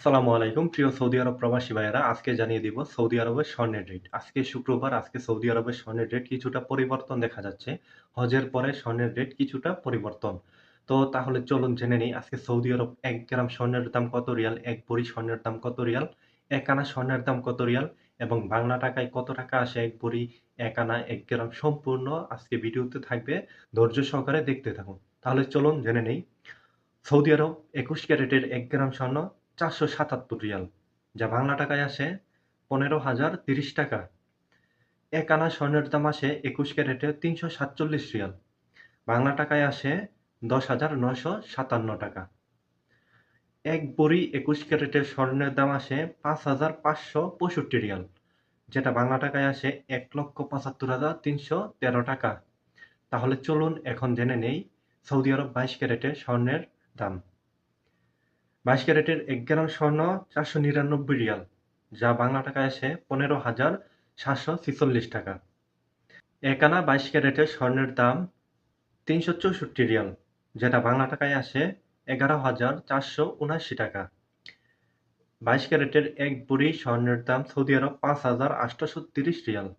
আসসালামু আলাইকুম প্রিয় সৌদি আরব প্রবাসী ভাইয়েরা, আজকে জানিয়ে দিব সৌদি আরবের স্বর্ণের রেট। আজকে শুক্রবার, আজকে সৌদি আরবের স্বর্ণের রেট কিছুটা পরিবর্তন দেখা যাচ্ছে। হজের পরে স্বর্ণের রেট কিছুটা পরিবর্তন। তো তাহলে চলুন জেনে নিই আজকে সৌদি আরব 1 গ্রাম স্বর্ণের দাম কত রিয়াল, 1 ভরি স্বর্ণের দাম কত রিয়াল, 1 আনা স্বর্ণের দাম কত রিয়াল এবং বাংলা টাকায় কত টাকা আসে 1 ভরি, 1 আনা, 1 গ্রাম সম্পূর্ণ আজকে ভিডিওতে থাকবে। ধৈর্য সহকারে দেখতে থাকুন। তাহলে চলুন জেনে নেই। সৌদি আরব ২১ ক্যারেটের ১ গ্রাম স্বর্ণ ৪৭৭ রিয়াল, যা বাংলা টাকায় আসে ১৫,০৩০ টাকা। ১ আনা স্বর্ণের দাম আসে ২১ ক্যারেটে ৩৪৭ রিয়াল, বাংলা টাকায় আসে ১০,৯৫৭ টাকা। ১ ভরি ২১ ক্যারেটের স্বর্ণের দাম আসে ৫,৫৬৫ রিয়াল, যেটা বাংলা টাকায় আসে ১,৭৫,৩১৩ টাকা। তাহলে চলুন এখন জেনে নেই সৌদি আরব ২২ ক্যারেটের স্বর্ণের দাম। ২২ ক্যারেটের ১ গ্রাম স্বর্ণ ৪৯৯ রিয়াল, যা বাংলা টাকায় আসে ১৫,৭৪৬ টাকা। ১ আনা ২২ ক্যারেটের স্বর্ণের দাম ৩৬৪ রিয়াল, যেটা বাংলা টাকায় আসে ১১,৪৭৯ টাকা। ২২ ক্যারেটের ১ ভরি স্বর্ণের দাম সৌদি আরব ৫,৮৩০ রিয়াল,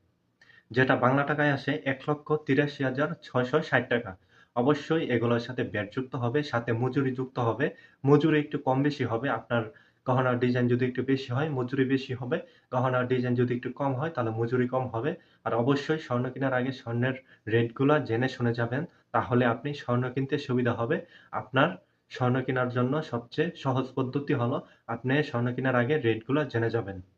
যেটা বাংলা টাকায় আসে ১,৮৩,৬৬০ টাকা। অবশ্যই এগুলোর সাথে ভ্যাট যুক্ত হবে, সাথে মজুরি যুক্ত হবে। মজুরি একটু কম বেশি হবে। আপনার গহনার ডিজাইন যদি একটু বেশি হয়, মজুরি বেশি হবে। গহনার ডিজাইন যদি একটু কম হয়, তাহলে মজুরি কম হবে। আর অবশ্যই স্বর্ণ কেনার আগে স্বর্ণের রেটগুলা জেনে শুনে যাবেন। তাহলে আপনি স্বর্ণ কিনতে সুবিধা হবে। আপনার স্বর্ণ কেনার জন্য সবচেয়ে সহজ পদ্ধতি হলো আপনি স্বর্ণ কেনার আগে রেটগুলা জেনে যাবেন।